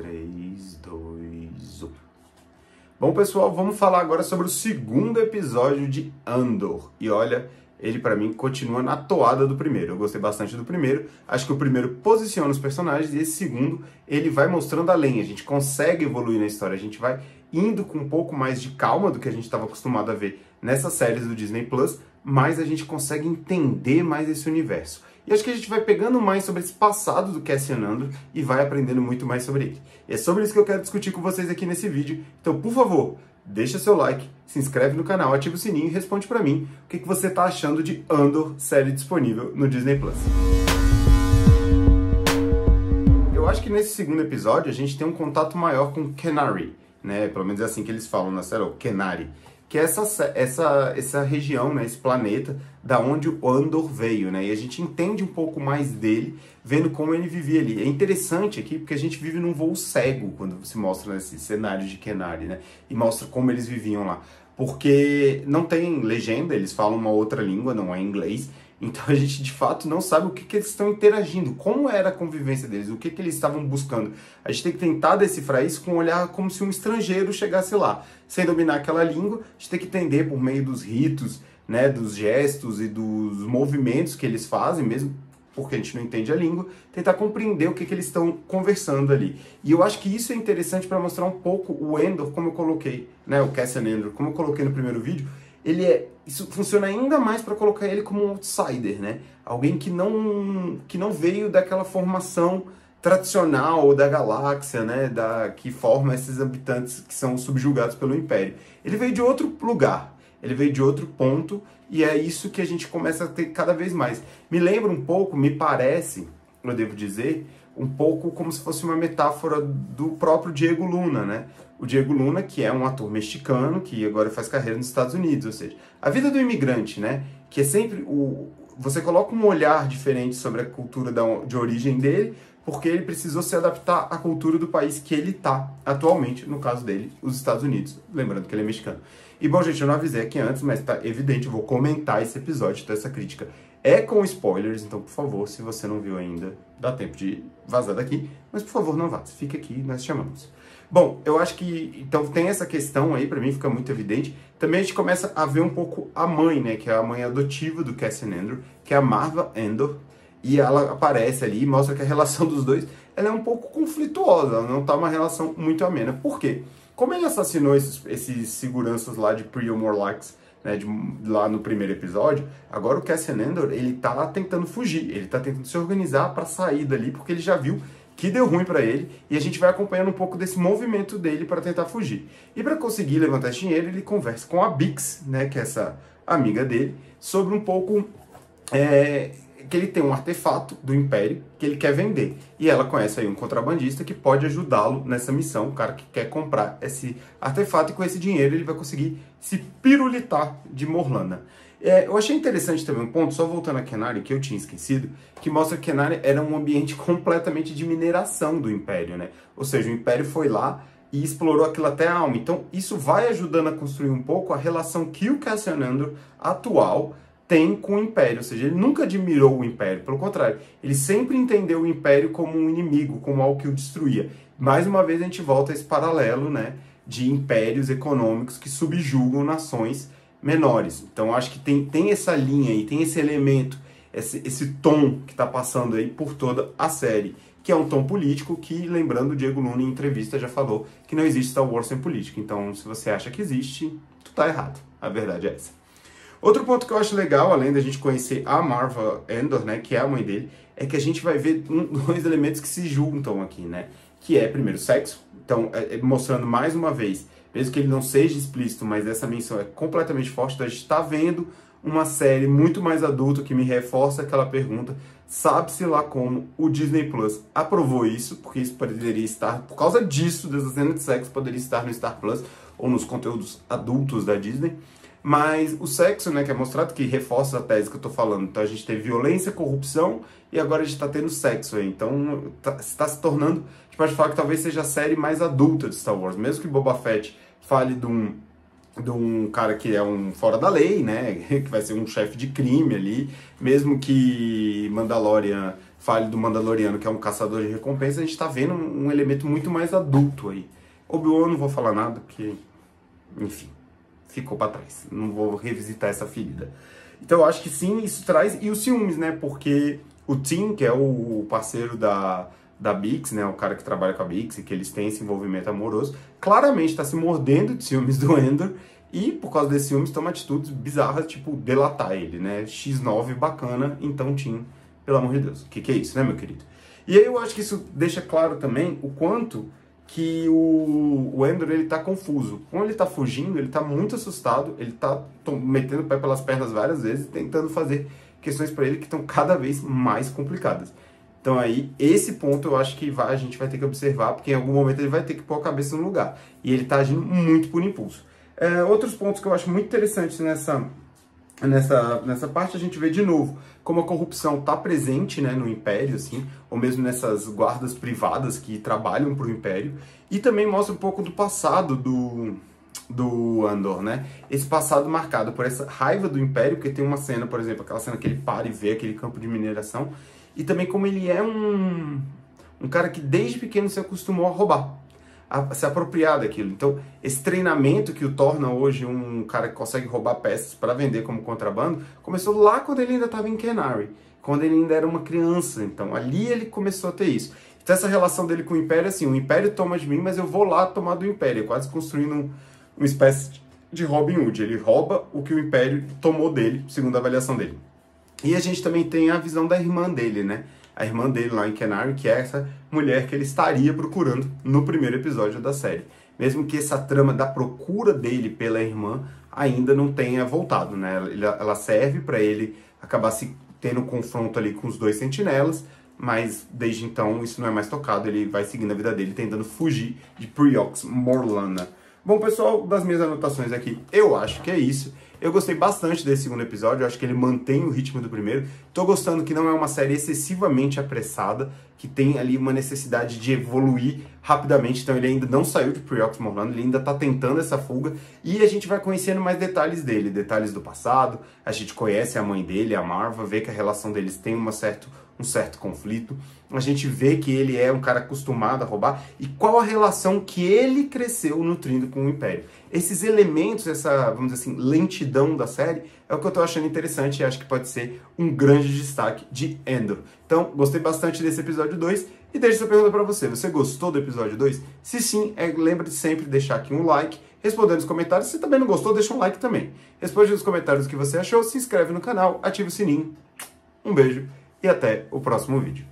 3, 2, 1. Bom, pessoal, vamos falar agora sobre o segundo episódio de Andor. E olha, ele pra mim continua na toada do primeiro. Eu gostei bastante do primeiro. Acho que o primeiro posiciona os personagens e esse segundo, ele vai mostrando além. A gente consegue evoluir na história, a gente vai indo com um pouco mais de calma do que a gente estava acostumado a ver nessas séries do Disney Plus, mas a gente consegue entender mais esse universo. E acho que a gente vai pegando mais sobre esse passado do Cassian Andor e vai aprendendo muito mais sobre ele. E é sobre isso que eu quero discutir com vocês aqui nesse vídeo. Então, por favor, deixa seu like, se inscreve no canal, ativa o sininho e responde pra mim o que você tá achando de Andor, série disponível no Disney Plus. Eu acho que nesse segundo episódio a gente tem um contato maior com Kenari, né? Pelo menos é assim que eles falam na série, Kenari. Que é essa região, né, esse planeta, da onde o Andor veio, né? E a gente entende um pouco mais dele, vendo como ele vivia ali. É interessante aqui, porque a gente vive num voo cego, quando se mostra nesse cenário de Kenari, né? E mostra como eles viviam lá. Porque não tem legenda, eles falam uma outra língua, não é inglês. Então a gente, de fato, não sabe o que eles estão interagindo, como era a convivência deles, o que eles estavam buscando. A gente tem que tentar decifrar isso com um olhar como se um estrangeiro chegasse lá. Sem dominar aquela língua, a gente tem que entender por meio dos ritos, né, dos gestos e dos movimentos que eles fazem, mesmo porque a gente não entende a língua, tentar compreender o que eles estão conversando ali. E eu acho que isso é interessante para mostrar um pouco o Andor, como eu coloquei, né, o Cassian Andor, como eu coloquei no primeiro vídeo. Isso funciona ainda mais para colocar ele como um outsider, né? Alguém que não veio daquela formação tradicional da galáxia, né? Que forma esses habitantes que são subjugados pelo Império. Ele veio de outro lugar, ele veio de outro ponto, e é isso que a gente começa a ter cada vez mais. Me lembra um pouco, me parece, eu devo dizer, um pouco como se fosse uma metáfora do próprio Diego Luna, né? O Diego Luna, que é um ator mexicano, que agora faz carreira nos Estados Unidos, ou seja, a vida do imigrante, né? Que é sempre você coloca um olhar diferente sobre a cultura de origem dele, porque ele precisou se adaptar à cultura do país que ele está atualmente, no caso dele, os Estados Unidos. Lembrando que ele é mexicano. E bom, gente, eu não avisei aqui antes, mas tá evidente, eu vou comentar esse episódio, então essa crítica é com spoilers, então, por favor, se você não viu ainda, dá tempo de vazar daqui, mas por favor, não vaze, fica aqui, nós chamamos. Bom, eu acho que, então, tem essa questão aí, pra mim fica muito evidente. Também a gente começa a ver um pouco a mãe, né, que é a mãe adotiva do Cassian Andor, que é a Marva Andor, e ela aparece ali e mostra que a relação dos dois, ela é um pouco conflituosa, ela não tá uma relação muito amena. Por quê? Como ele assassinou esses seguranças lá de Prior Morlax, né, lá no primeiro episódio, agora o Cassian Andor, ele tá tentando fugir, ele tá tentando se organizar para sair dali, porque ele já viu que deu ruim para ele, e a gente vai acompanhando um pouco desse movimento dele para tentar fugir. E para conseguir levantar esse dinheiro, ele conversa com a Bix, né, que é essa amiga dele, sobre um pouco que ele tem um artefato do Império que ele quer vender. E ela conhece aí um contrabandista que pode ajudá-lo nessa missão, o cara que quer comprar esse artefato, e com esse dinheiro ele vai conseguir se pirulitar de Morlana. Eu achei interessante também um ponto, só voltando a Kenari, que eu tinha esquecido, que mostra que Kenari era um ambiente completamente de mineração do Império, né? Ou seja, o Império foi lá e explorou aquilo até a alma. Então isso vai ajudando a construir um pouco a relação que o Cassian Andor atual tem com o Império, ou seja, ele nunca admirou o Império, pelo contrário, ele sempre entendeu o Império como um inimigo, como algo que o destruía. Mais uma vez a gente volta a esse paralelo, né, de impérios econômicos que subjugam nações menores. Então acho que tem essa linha aí, tem esse elemento, esse tom que está passando aí por toda a série, que é um tom político que, lembrando, o Diego Luna em entrevista já falou que não existe Star Wars sem política. Então se você acha que existe, tu tá errado. A verdade é essa. Outro ponto que eu acho legal, além da gente conhecer a Marva Andor, né, que é a mãe dele, é que a gente vai ver dois elementos que se juntam aqui, né, que é, primeiro, sexo. Então, mostrando mais uma vez, mesmo que ele não seja explícito, mas essa menção é completamente forte, então a gente está vendo uma série muito mais adulta que me reforça aquela pergunta, sabe-se lá como o Disney Plus aprovou isso, porque isso poderia estar, por causa disso, dessa cena de sexo, poderia estar no Star Plus ou nos conteúdos adultos da Disney. Mas o sexo, né, que é mostrado, que reforça a tese que eu tô falando. Então a gente teve violência, corrupção, e agora a gente tá tendo sexo aí. Então está se tornando, a gente pode falar que talvez seja a série mais adulta de Star Wars. Mesmo que Boba Fett fale de um cara que é um fora da lei, né, que vai ser um chefe de crime ali. Mesmo que Mandalorian fale do Mandaloriano, que é um caçador de recompensa, a gente tá vendo um elemento muito mais adulto aí. Obi-Wan não vou falar nada, porque, enfim, ficou pra trás. Não vou revisitar essa ferida. Então eu acho que sim, isso traz... E os ciúmes, né? Porque o Tim, que é o parceiro da Bix, né? O cara que trabalha com a Bix e que eles têm esse envolvimento amoroso, claramente tá se mordendo de ciúmes do Endor. E por causa desses ciúmes toma atitudes bizarras, tipo delatar ele, né? X9 bacana, então Tim, pelo amor de Deus. O que é isso, né, meu querido? E aí eu acho que isso deixa claro também o quanto que o Endor, ele tá confuso. Quando ele tá fugindo, ele tá muito assustado, ele tá metendo o pé pelas pernas várias vezes, tentando fazer questões para ele que estão cada vez mais complicadas. Então aí, esse ponto eu acho que a gente vai ter que observar, porque em algum momento ele vai ter que pôr a cabeça no lugar. E ele tá agindo muito por impulso. Outros pontos que eu acho muito interessantes nessa parte, a gente vê de novo como a corrupção está presente, né, no Império, assim, ou mesmo nessas guardas privadas que trabalham para o Império, e também mostra um pouco do passado do Andor, né? Esse passado marcado por essa raiva do Império, porque tem uma cena, por exemplo, aquela cena que ele para e vê aquele campo de mineração, e também como ele é um cara que desde pequeno se acostumou a roubar, a se apropriar daquilo. Então, esse treinamento que o torna hoje um cara que consegue roubar peças para vender como contrabando, começou lá quando ele ainda estava em Kenari, quando ele ainda era uma criança. Então, ali ele começou a ter isso. Então, essa relação dele com o Império, assim, o Império toma de mim, mas eu vou lá tomar do Império, quase construindo uma espécie de Robin Hood. Ele rouba o que o Império tomou dele, segundo a avaliação dele. E a gente também tem a visão da irmã dele, né? A irmã dele lá em Kenari, que é essa mulher que ele estaria procurando no primeiro episódio da série. Mesmo que essa trama da procura dele pela irmã ainda não tenha voltado, né? Ela serve para ele acabar se tendo um confronto ali com os dois sentinelas, mas desde então isso não é mais tocado, ele vai seguindo a vida dele, tentando fugir de Priox Morlana. Bom, pessoal, das minhas anotações aqui, eu acho que é isso. Eu gostei bastante desse segundo episódio, eu acho que ele mantém o ritmo do primeiro. Tô gostando que não é uma série excessivamente apressada, que tem ali uma necessidade de evoluir rapidamente, então ele ainda não saiu de Priox Morlana, ele ainda tá tentando essa fuga, e a gente vai conhecendo mais detalhes dele, detalhes do passado, a gente conhece a mãe dele, a Marva, vê que a relação deles tem um certo conflito, a gente vê que ele é um cara acostumado a roubar, e qual a relação que ele cresceu nutrindo com o Império. Esses elementos, essa, vamos dizer assim, lentidão da série, é o que eu tô achando interessante e acho que pode ser um grande destaque de Endor. Então, gostei bastante desse episódio 2 e deixo essa pergunta pra você. Você gostou do episódio 2? Se sim, lembra de sempre deixar aqui um like, responder nos comentários. Se também não gostou, deixa um like também. Responde nos comentários o que você achou, se inscreve no canal, ativa o sininho. Um beijo e até o próximo vídeo.